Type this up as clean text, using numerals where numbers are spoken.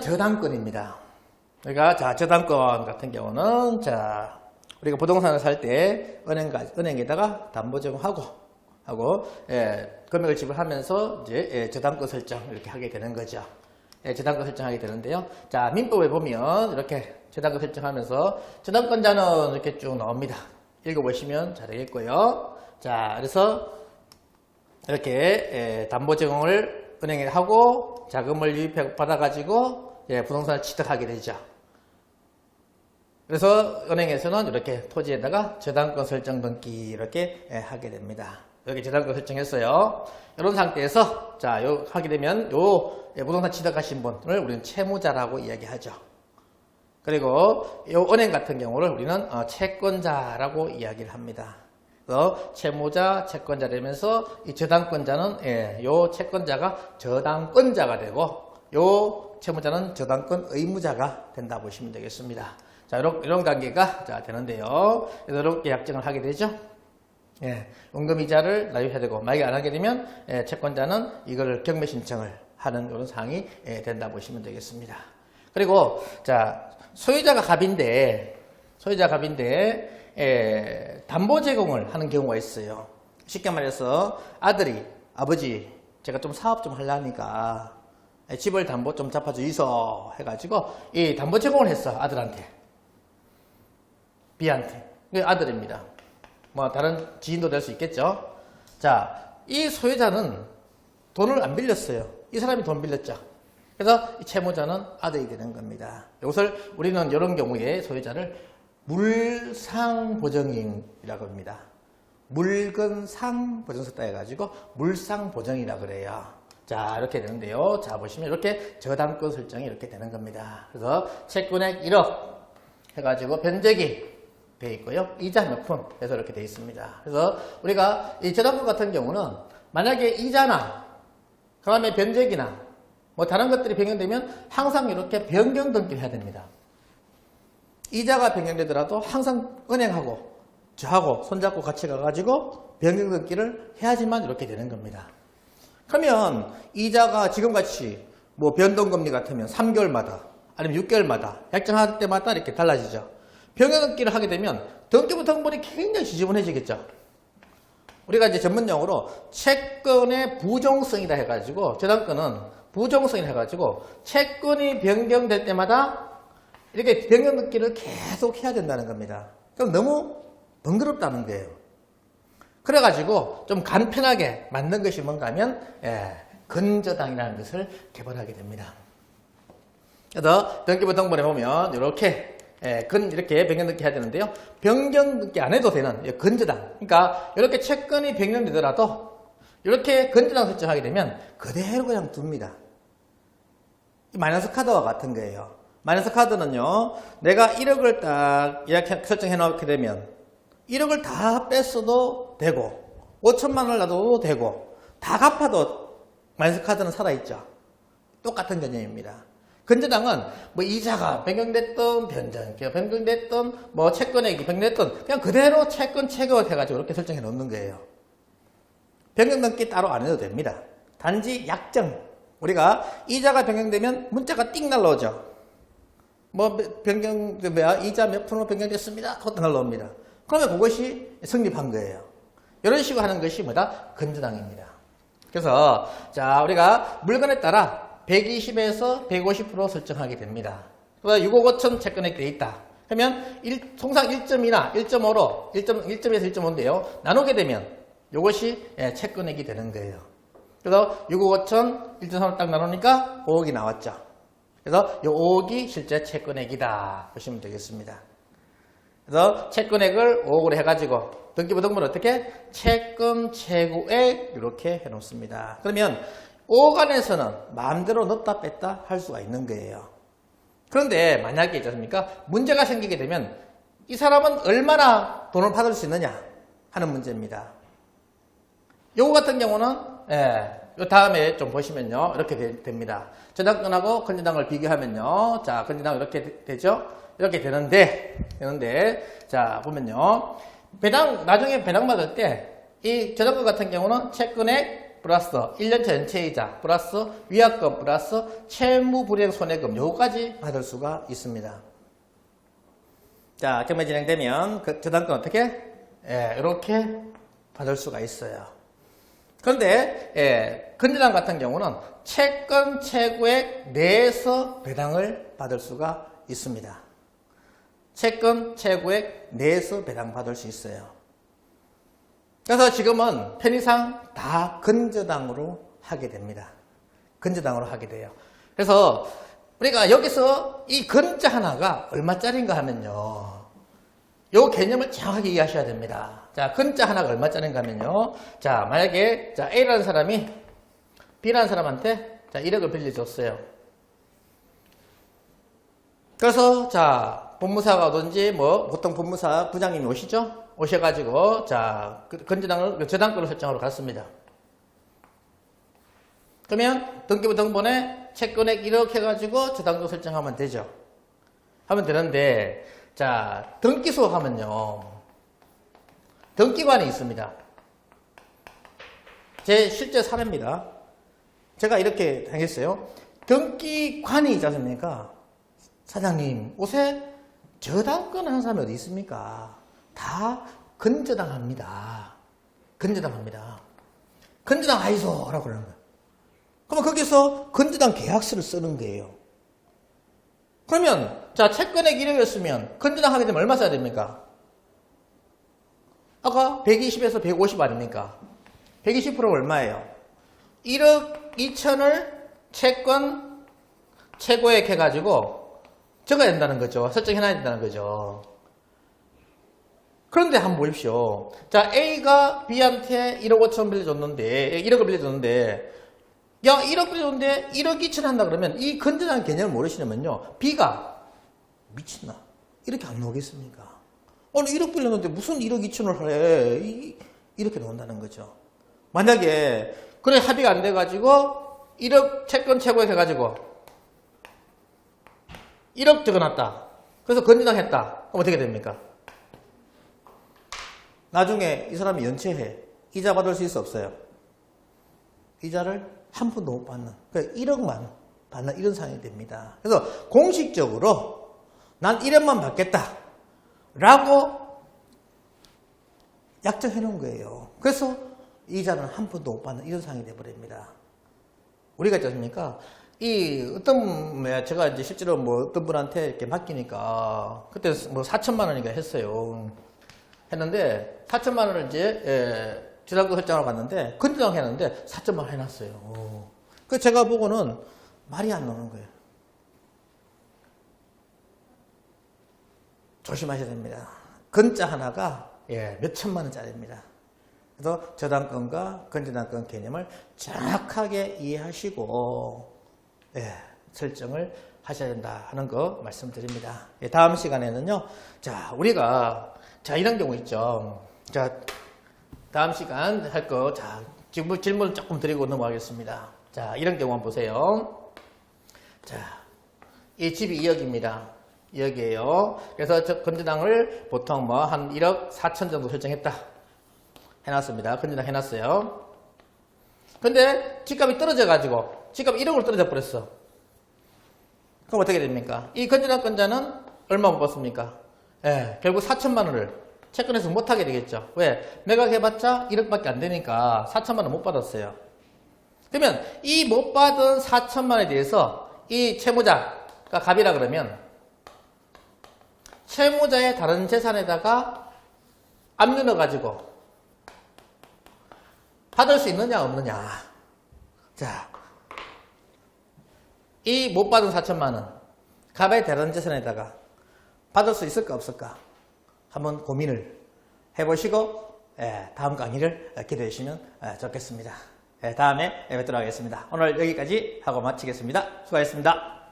저당권입니다. 그러니까 자, 저당권 같은 경우는 자, 우리가 부동산을 살 때 은행에다가 담보 제공하고 금액을 지불하면서 이제 저당권 설정 이렇게 하게 되는 거죠. 저당권 설정하게 되는데요. 자, 민법에 보면 이렇게 저당권 설정하면서 저당권자는 이렇게 쭉 나옵니다. 읽어보시면 잘 되겠고요. 자, 그래서 이렇게 담보 제공을 은행에 하고 자금을 유입해 받아가지고 부동산을 취득하게 되죠. 그래서 은행에서는 이렇게 토지에다가 저당권 설정 등기 이렇게 하게 됩니다. 여기 저당권 설정했어요. 이런 상태에서 자, 하게 되면 부동산 취득하신 분을 우리는 채무자라고 이야기하죠. 그리고 은행 같은 경우를 우리는 채권자라고 이야기를 합니다. 그래서 채무자, 채권자 되면서 이 저당권자는 요 채권자가 저당권자가 되고 요 채무자는 저당권 의무자가 된다 보시면 되겠습니다. 자, 이런 관계가 자, 되는데요. 그래서 이렇게 약정을 하게 되죠. 원금이자를 납입해야 되고, 만약에 안 하게 되면 채권자는 이걸 경매 신청을 하는 이런 사항이 된다 보시면 되겠습니다. 그리고 자, 소유자가 갑인데 담보 제공을 하는 경우가 있어요. 쉽게 말해서 아버지 제가 좀 사업 좀 하려니까 집을 담보 좀 잡아주이소 해가지고 이 담보 제공을 했어. 아들한테, B한테. 이게 아들입니다. 뭐 다른 지인도 될 수 있겠죠. 자, 이 소유자는 돈을 안 빌렸어요. 이 사람이 돈 빌렸죠. 그래서 이 채무자는 아들이 되는 겁니다. 이것을 우리는 이런 경우에 소유자를 물상보증인이라고 합니다. 물건상보증서 따여가지고 물상보증이라고 그래요. 자, 이렇게 되는데요. 자, 보시면 이렇게 저당권 설정이 이렇게 되는 겁니다. 그래서 채권액 1억 해가지고 변제기 되어 있고요. 이자 몇 푼 해서 이렇게 되어 있습니다. 그래서 우리가 이 저당권 같은 경우는 만약에 이자나 그 다음에 변제기나 뭐 다른 것들이 변경되면 항상 이렇게 변경 등기를 해야 됩니다. 이자가 변경되더라도 항상 은행하고 저하고 손잡고 같이 가가지고 변경 등기를 해야지만 이렇게 되는 겁니다. 그러면 이자가 지금같이 뭐 변동금리 같으면 3개월마다 아니면 6개월마다 약정할 때마다 이렇게 달라지죠. 변경 등기를 하게 되면 등기부 등본이 굉장히 지저분해지겠죠. 우리가 이제 전문용어로 채권의 부종성이다 해가지고 저당권은 부종성이라 해가지고 채권이 변경될 때마다 이렇게 변경 등기를 계속 해야 된다는 겁니다. 그럼 너무 번거롭다는 거예요. 그래가지고 좀 간편하게 만든 것이 뭔가 하면 근저당이라는 것을 개발하게 됩니다. 그래서 등기부 등본에 보면 이렇게 이렇게 변경 등기 해야 되는데요. 변경 등기 안 해도 되는 근저당. 그러니까 이렇게 채권이 변경되더라도 이렇게 근저당 설정하게 되면 그대로 그냥 둡니다. 마이너스 카드와 같은 거예요. 마이너스 카드는요, 내가 1억을 딱 이렇게 설정해 놓게 되면 1억을 다 뺐어도 되고 5천만 원을 놔도 되고 다 갚아도 마이너스 카드는 살아있죠. 똑같은 개념입니다. 근저당은 뭐 이자가 변경됐던 변경됐던 뭐 채권액이 변경됐던 그냥 그대로 채권 체결 해가지고 이렇게 설정해 놓는 거예요. 변경 등기 따로 안 해도 됩니다. 단지 약정. 우리가 이자가 변경되면 문자가 띵 날라오죠. 뭐 이자 몇 프로 변경됐습니다. 그것도 날라옵니다. 그러면 그것이 성립한 거예요. 이런 식으로 하는 것이 뭐다? 근저당입니다. 그래서 자, 우리가 물건에 따라 120에서 150% 설정하게 됩니다. 그래서 6억 5천 채권액 되어 있다. 그러면 통상 1.2나 1.5로 1.1에서 1.5인데요. 나누게 되면 이것이 채권액이 되는 거예요. 그래서 6억 5천 1.3을 딱 나누니까 5억이 나왔죠. 그래서 이 5억이 실제 채권액이다 보시면 되겠습니다. 그래서 채권액을 5억으로 해가지고 등기부 등본을 어떻게? 채권 최고액 이렇게 해놓습니다. 그러면 5억 안에서는 마음대로 넣었다 뺐다 할 수가 있는 거예요. 그런데 만약에 있지 않습니까? 문제가 생기게 되면 이 사람은 얼마나 돈을 받을 수 있느냐 하는 문제입니다. 요거 같은 경우는 요 다음에 좀 보시면요. 이렇게 됩니다. 저당권하고 근저당을 비교하면요. 자, 근저당 이렇게 되죠? 이렇게 되는데, 자, 보면요. 나중에 배당 받을 때, 이 저당권 같은 경우는 채권액 플러스 1년차 연체이자 플러스 위약금 플러스 채무불이행 손해금 요거까지 받을 수가 있습니다. 자, 경매 진행되면 그 저당권 어떻게? 이렇게 받을 수가 있어요. 그런데 근저당 같은 경우는 채권 최고액 내에서 배당을 받을 수가 있습니다. 채권 최고액 내에서 배당받을 수 있어요. 그래서 지금은 편의상 다 근저당으로 하게 됩니다. 근저당으로 하게 돼요. 그래서 우리가 여기서 이 근저 하나가 얼마짜리인가 하면요. 요 개념을 정확하게 이해하셔야 됩니다. 자, 근저 하나가 얼마짜리인가 하면요. 자, 만약에 자, A라는 사람이 B라는 사람한테 자, 1억을 빌려줬어요. 그래서 자, 법무사가 오든지 뭐 보통 법무사 부장님이 오시죠? 오셔가지고 자, 근저당을 저당권을 설정하러 갔습니다. 그러면 등기부 등본에 채권액 1억 해가지고 저당권 설정하면 되죠. 하면 되는데 자, 등기소 가면요. 등기관이 있습니다. 제 실제 사례입니다. 제가 이렇게 당했어요. 등기관이 있지 않습니까? 사장님, 옷에 저당권 하는 사람이 어디 있습니까? 다 근저당합니다. 근저당합니다. 근저당 아이소 라고 그러는 거예요. 그러면 거기서 근저당 계약서를 쓰는 거예요. 그러면 자, 채권액 1억이었으면 근저당하게 되면 얼마 써야 됩니까? 아까 120에서 150 아닙니까? 120%가 얼마예요? 1억 2천을 채권 최고액 해가지고 적어야 된다는 거죠. 설정해놔야 된다는 거죠. 그런데 한번 보십시오. 자, A가 B한테 1억 5천 빌려줬는데, 1억을 빌려줬는데, 야, 1억 빌려줬는데 1억 2천 한다 그러면 이 근저당 개념을 모르시려면요. B가 미친나? 이렇게 안 나오겠습니까? 오늘 1억 빌렸는데 무슨 1억 2천을 해? 이렇게 나온다는 거죠. 만약에 그래 합의가 안 돼가지고 1억 채권 최고액 해가지고 1억 적어놨다. 그래서 근저당 했다. 그럼 어떻게 됩니까? 나중에 이 사람이 연체해. 이자 받을 수 있어 없어요? 이자를 한 푼도 못 받는. 그러니까 1억만 받는 이런 상황이 됩니다. 그래서 공식적으로 난 1억만 받겠다. 라고 약정해 놓은 거예요. 그래서 이자는 한 푼도 못 받는 이런 상황이 돼버립니다. 우리가 있지 않습니까? 제가 이제 실제로 뭐 어떤 분한테 이렇게 맡기니까 그때 뭐 4천만 원인가 했어요. 했는데 4천만 원을 이제 저당권 설정하러 갔는데 근저당 했는데 4천만 원 해놨어요. 그 제가 보고는 말이 안 나오는 거예요. 조심하셔야 됩니다. 근자 하나가 몇 천만 원짜리입니다. 그래서 저당권과 근저당권 개념을 정확하게 이해하시고 설정을 하셔야 된다 하는 거 말씀드립니다. 다음 시간에는요. 자, 우리가 이런 경우 있죠. 자, 다음 시간 할 거 자, 지금 질문을 조금 드리고 넘어가겠습니다. 자, 이런 경우 한번 보세요. 자, 이 집이 2억입니다. 2억이에요. 그래서 근저당을 보통 뭐 한 1억 4천 정도 설정했다. 해놨습니다. 근저당 해놨어요. 근데 집값이 떨어져가지고 집값이 1억으로 떨어져 버렸어. 그럼 어떻게 됩니까? 이 근저당권자는 얼마 못 받습니까? 결국 4천만 원을 채권에서 못하게 되겠죠. 왜? 매각해봤자 1억밖에 안 되니까 4천만 원 못 받았어요. 그러면 이 못 받은 4천만 원에 대해서 이 채무자가 갑이라 그러면 채무자의 다른 재산에다가 압류 넣어가지고 받을 수 있느냐 없느냐. 자, 이 못 받은 4천만 원 갑의 다른 재산에다가 받을 수 있을까 없을까 한번 고민을 해보시고 다음 강의를 기대해 주시면 좋겠습니다. 다음에 뵙도록 하겠습니다. 오늘 여기까지 하고 마치겠습니다. 수고하셨습니다.